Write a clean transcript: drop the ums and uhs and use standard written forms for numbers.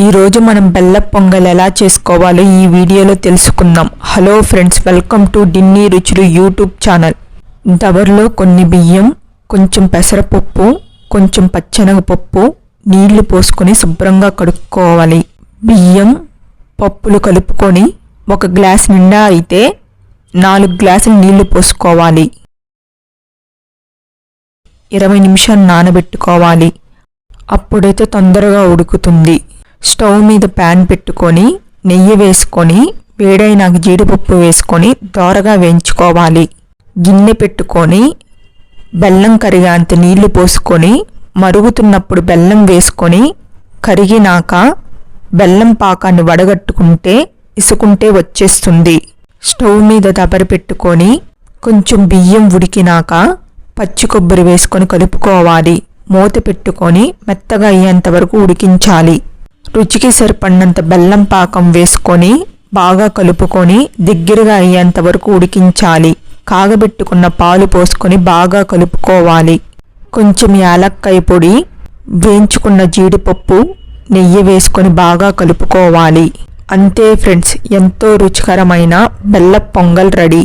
ఈ రోజు మనం బెల్ల పొంగల్ ఎలా చేసుకోవాలో ఈ వీడియోలో తెలుసుకుందాం. హలో ఫ్రెండ్స్, వెల్కమ్ టు డిన్ని రుచులు యూట్యూబ్ ఛానల్. దబర్లో కొన్ని బియ్యం, కొంచెం పెసరపప్పు, కొంచెం పచ్చెనగపప్పు నీళ్లు పోసుకొని శుభ్రంగా కడుక్కోవాలి. బియ్యం పప్పులు కలుపుకొని ఒక గ్లాస్ నిండా అయితే 4 గ్లాసులు నీళ్లు పోసుకోవాలి. 20 నిమిషాలు నానబెట్టుకోవాలి. అప్పుడైతే తొందరగా ఉడుకుతుంది. స్టవ్ మీద ప్యాన్ పెట్టుకొని నెయ్యి వేసుకొని వేడైనాక జీడిపప్పు వేసుకొని దోరగా వేయించుకోవాలి. గిన్నె పెట్టుకొని బెల్లం కరిగేంత నీళ్లు పోసుకొని మరుగుతున్నప్పుడు బెల్లం వేసుకొని కరిగినాక బెల్లం పాకాన్ని వడగట్టుకుంటే ఇసుకుంటే వచ్చేస్తుంది. స్టవ్ మీద దబరి పెట్టుకొని కొంచెం బియ్యం ఉడికినాక పచ్చి కొబ్బరి వేసుకొని కలుపుకోవాలి. మూత పెట్టుకొని మెత్తగా అయ్యేంత వరకు ఉడికించాలి. రుచికి సరిపడినంత బెల్లం పాకం వేసుకొని బాగా కలుపుకొని దగ్గరగా అయ్యేంత వరకు ఉడికించాలి. కాగబెట్టుకున్న పాలు పోసుకొని బాగా కలుపుకోవాలి. కొంచెం యాలక్కాయ పొడి, వేయించుకున్న జీడిపప్పు, నెయ్యి వేసుకొని బాగా కలుపుకోవాలి. అంతే ఫ్రెండ్స్, ఎంతో రుచికరమైన బెల్ల పొంగల్ రెడీ.